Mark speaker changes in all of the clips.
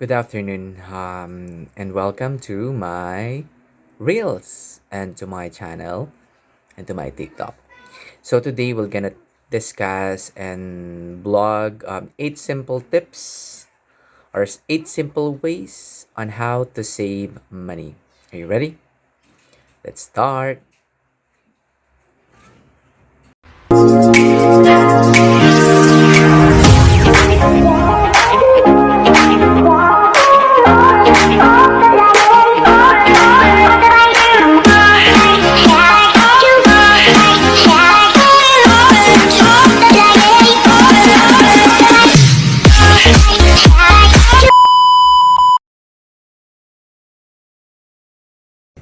Speaker 1: Good afternoon, and welcome to my Reels and to my channel and to my TikTok. So today we're gonna discuss and blog eight simple tips or eight simple ways on how to save money. Are you ready? Let's start.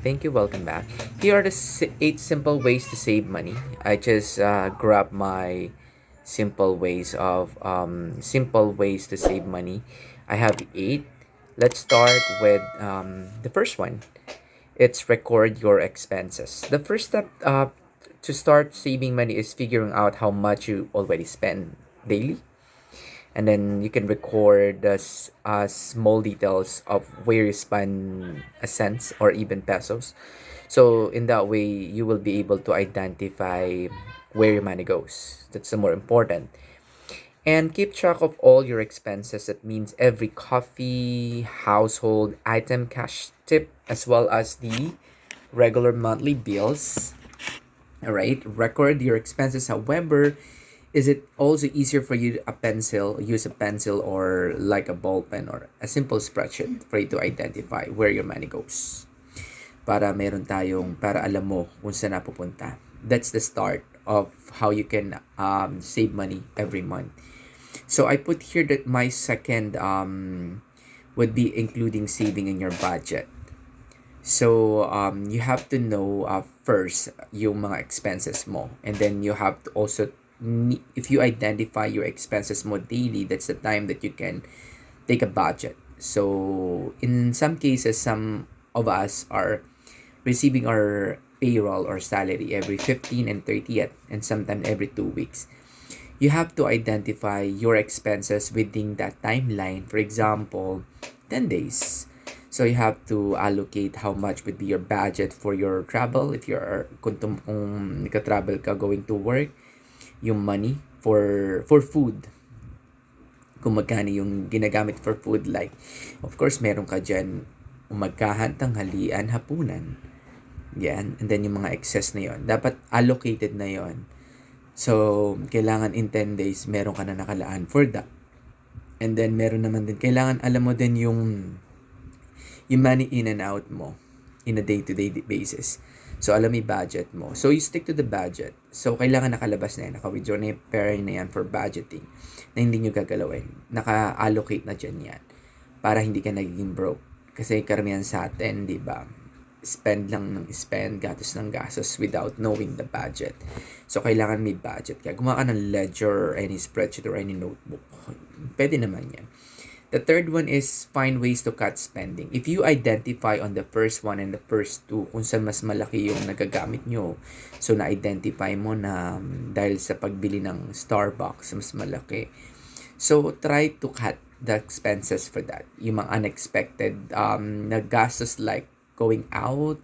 Speaker 1: Thank you. Welcome back. Here are the eight simple ways to save money. I just grabbed my simple ways to save money. I have eight. Let's start with the first one. It's record your expenses. The first step to start saving money is figuring out how much you already spend daily, and then you can record the small details of where you spend a cents or even pesos. So in that way, you will be able to identify where your money goes. That's the more important. And keep track of all your expenses. That means every coffee, household item, cash tip, as well as the regular monthly bills. All right, record your expenses. However, is it also easier for you use a pencil or like a ball pen or a simple spreadsheet for you to identify where your money goes? Para alam mo kung saan napupunta. That's the start of how you can save money every month. So I put here that my second would be including saving in your budget. So you have to know first yung mga expenses mo, and then you have to also if you identify your expenses mo daily, that's the time that you can take a budget. So in some cases, some of us are receiving our payroll or salary every 15 and 30th, and sometimes every 2 weeks. You have to identify your expenses within that timeline. For example, 10 days. So you have to allocate how much would be your budget for your travel. If you're kung nagka-travel ka going to work, yung money for food. Kung magkano yung ginagamit for food, like of course meron ka dyan umagahan, tanghalian, hapunan. Yan. And then yung mga excess na yon, dapat allocated na yon. So, kailangan in 10 days, meron ka na nakalaan for that. And then, meron naman din, kailangan alam mo din yung money in and out mo in a day-to-day basis. So, alam mo yung budget mo. So, you stick to the budget. So, kailangan nakalabas na yan. Naka-withdraw na yung pera na yan for budgeting na hindi nyo gagalawin. Naka-allocate na dyan yan para hindi ka nagiging broke. Kasi karamihan sa atin, di ba? Spend lang ng spend, gastos ng gastos without knowing the budget. So, kailangan may budget ka. Gumawa ka ng ledger or any spreadsheet or any notebook. Pwede naman yan. The third one is find ways to cut spending. If you identify on the first one and the first two kung saan mas malaki yung nagagamit nyo, so na-identify mo na dahil sa pagbili ng Starbucks, mas malaki. So, try to cut the expenses for that. Yung mga unexpected na gastos like going out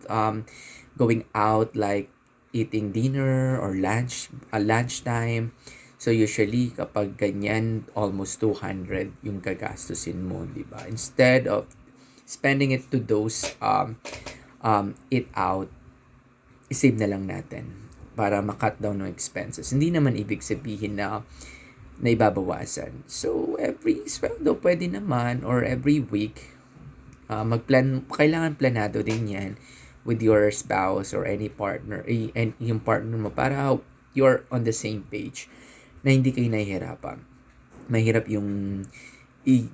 Speaker 1: like eating dinner or lunchtime. So usually kapag ganyan, almost 200 yung gagastusin mo, di ba? Instead of spending it to those eat out, isave na lang natin para ma-cut down ng expenses. Hindi naman ibig sabihin na ibabawasan. So every sweldo pwede naman, or every week kailangan planado din yan with your spouse or any partner, and yung partner mo, para you're on the same page na hindi kayo nahihirapan. Mahirap yung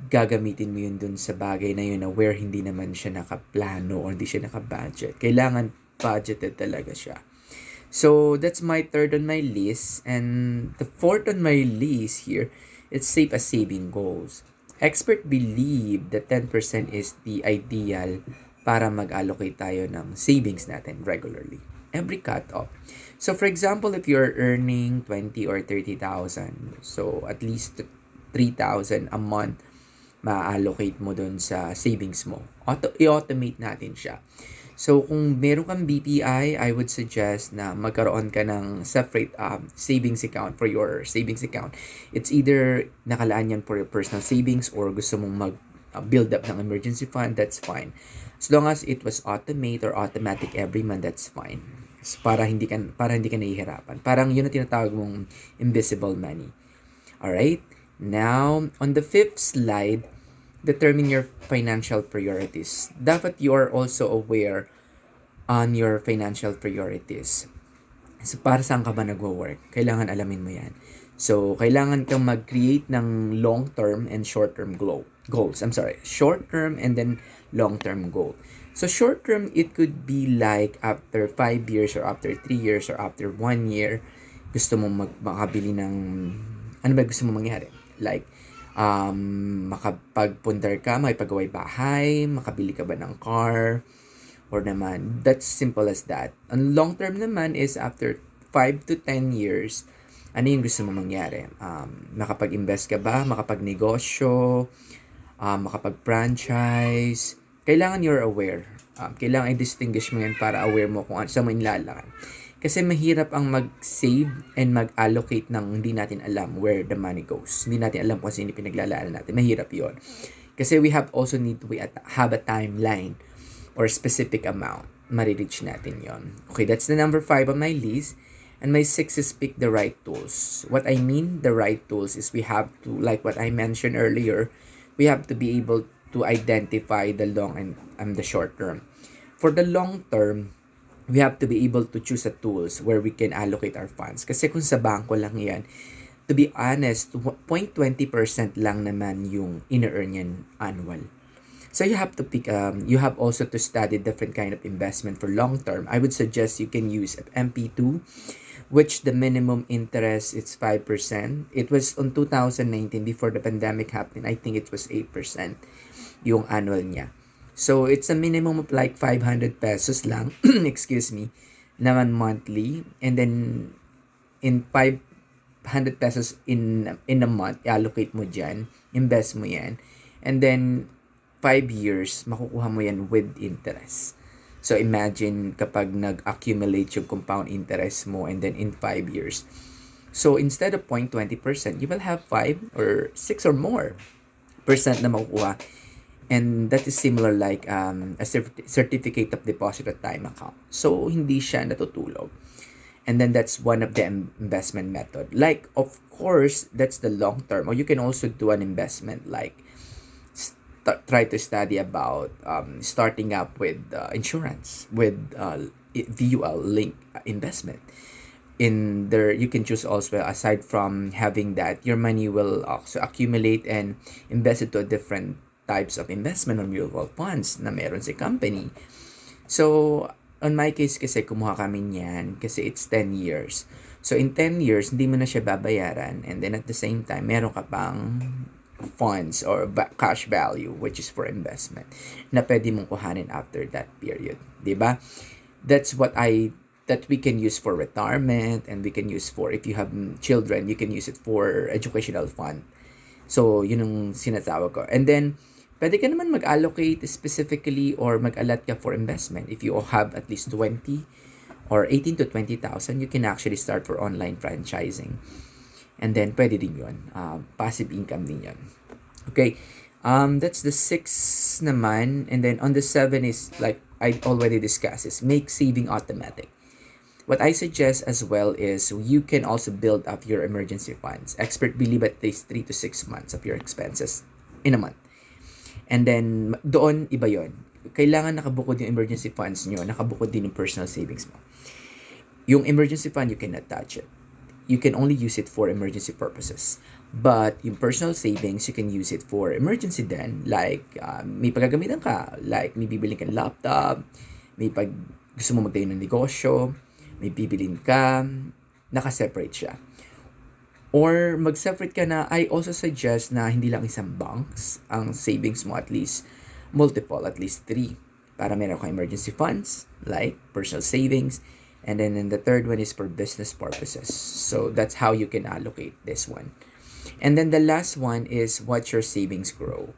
Speaker 1: gagamitin mo yun dun sa bagay na yun na where hindi naman siya nakaplano or hindi siya nakabudget. Kailangan budgeted talaga siya. So that's my third on my list, and the fourth on my list here, it's save as saving goals. Expert believe that 10% is the ideal para mag-allocate tayo ng savings natin regularly. Every cut-off. So for example, if you're earning 20 or 30,000, so at least 3,000 a month ma-allocate mo dun sa savings mo. I-automate natin siya. So, kung meron kang BPI, I would suggest na magkaroon ka ng separate savings account for your savings account. It's either nakalaan yan for your personal savings or gusto mong build up ng emergency fund, that's fine. As long as it was automate or automatic every month, that's fine. So, para hindi ka nahihirapan. Parang yun ang tinatawag mong invisible money. Alright? Now, on the fifth slide, determine your financial priorities. Dapat you are also aware on your financial priorities. So, para saan ka ba nagwo-work? Kailangan alamin mo yan. So, kailangan kang mag-create ng long-term and short-term goals. Short-term and then long-term goal. So, short-term, it could be like after 5 years or after 3 years or after 1 year, gusto mong makabili ng, ano ba gusto mong mangyari? Like, makapagpundar ka, makipagaway bahay, makabili ka ba ng car, or naman, that's simple as that. Ang long term naman is after 5 to 10 years, ano yung gusto mo mangyari? Makapag-invest ka ba? Makapag-negosyo? Makapag-franchise? Kailangan you're aware. Kailangan i-distinguish mo yan para aware mo kung saan mo inlalakad. Kasi mahirap ang mag-save and mag-allocate ng hindi natin alam where the money goes. Hindi natin alam kung sino pinaglalaanan natin. Mahirap yon. Kasi we also need to have a timeline or specific amount. Marireach natin yon. Okay, that's the number 5 on my list. And my 6 is pick the right tools. What I mean, the right tools is we have to, like what I mentioned earlier, we have to be able to identify the long and the short term. For the long term, we have to be able to choose a tools where we can allocate our funds. Kasi kung sa bangko lang yan, to be honest, 0.20% lang naman yung ina-earn yan annual. So you have to pick, you have also to study different kind of investment for long term. I would suggest you can use MP2, which the minimum interest is 5%. It was on 2019 before the pandemic happened. I think it was 8% yung annual niya. So, it's a minimum of like 500 pesos lang, excuse me, naman monthly. And then, in 500 pesos in a month, allocate mo dyan, invest mo yan. And then, 5 years, makukuha mo yan with interest. So, imagine kapag nag-accumulate yung compound interest mo and then in 5 years. So, instead of 0.20%, you will have 5 or 6 or more percent na makukuha. And that is similar like a certificate of deposit at time account. So, hindi siya natutulog. And then that's one of the investment method. Like, of course, that's the long term. Or you can also do an investment like try to study about starting up with insurance, with VUL link investment. In there, you can choose also, aside from having that, your money will also accumulate and invest it to a different types of investment or mutual funds na meron sa company. So, on my case kasi kumuha kami niyan kasi it's 10 years. So, in 10 years, hindi mo na siya babayaran and then at the same time, meron ka pang funds or cash value which is for investment na pwede mong kuhanin after that period. Diba? That's that we can use for retirement and we can use for, if you have children, you can use it for educational fund. So, yun ang sinatawag ko. And then, pwede ka naman mag-allocate specifically or mag-allot ka for investment. If you have at least 20 or 18 to 20,000, you can actually start for online franchising. And then, pwede din yun. Passive income din yun. Okay. That's the 6 naman. And then, on the 7 is, like I already discussed, is make saving automatic. What I suggest as well is you can also build up your emergency funds. Expert believe at least 3 to 6 months of your expenses in a month. And then, doon, iba yon. Kailangan nakabukod yung emergency funds nyo, nakabukod din yung personal savings mo. Yung emergency fund, you cannot touch it. You can only use it for emergency purposes. But yung personal savings, you can use it for emergency then. Like, may pagagamitan ka. Like, may bibiling ka laptop, gusto mo magtayo ng negosyo, may bibilin ka, naka-separate siya. Or mag-separate ka na, I also suggest na hindi lang isang banks ang savings mo, at least multiple, at least 3. Para meron kang emergency funds, like personal savings. And then the third one is for business purposes. So that's how you can allocate this one. And then the last one is watch your savings grow.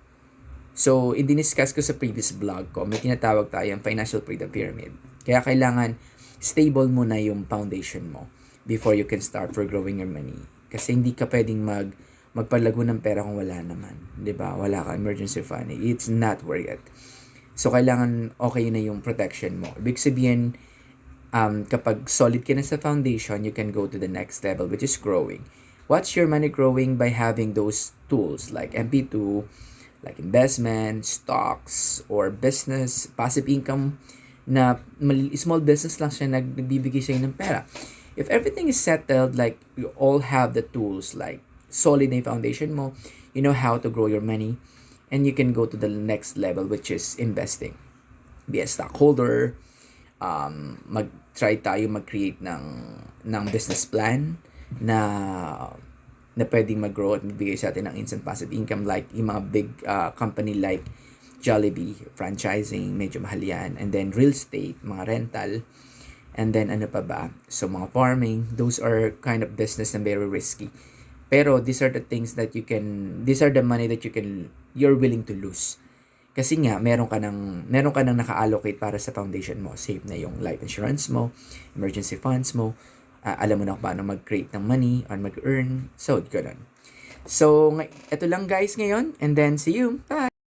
Speaker 1: So, i-discuss ko sa previous vlog ko, may tinatawag tayong financial freedom pyramid. Kaya kailangan stable muna yung foundation mo before you can start for growing your money. Kasi hindi ka pwedeng magpalago ng pera kung wala naman. 'Di ba? Wala ka emergency fund. It's not worth it. So, kailangan okay na yung protection mo. Ibig sabihin, kapag solid ka na sa foundation, you can go to the next level, which is growing. Watch your money growing by having those tools like MP2, like investment, stocks, or business, passive income na small business lang siya nagbibigay sa'yo ng pera. If everything is settled, like you all have the tools, like solid na yung foundation mo, you know how to grow your money, and you can go to the next level, which is investing. Be a stockholder, mag-try tayo mag-create ng business plan na pwedeng mag-grow at magbigay sa atin ng instant passive income, like yung mga big company like Jollibee, franchising, medyo mahal yan. And then real estate, mga rental. And then ano pa ba? So mga farming, those are kind of business na very risky. Pero these are the things that these are the money that you're willing to lose. Kasi nga, meron ka nang naka-allocate para sa foundation mo. Save na yung life insurance mo, emergency funds mo, alam mo na kung paano mag-create ng money or mag-earn. So, ganun. So, ito lang guys ngayon. And then, see you. Bye!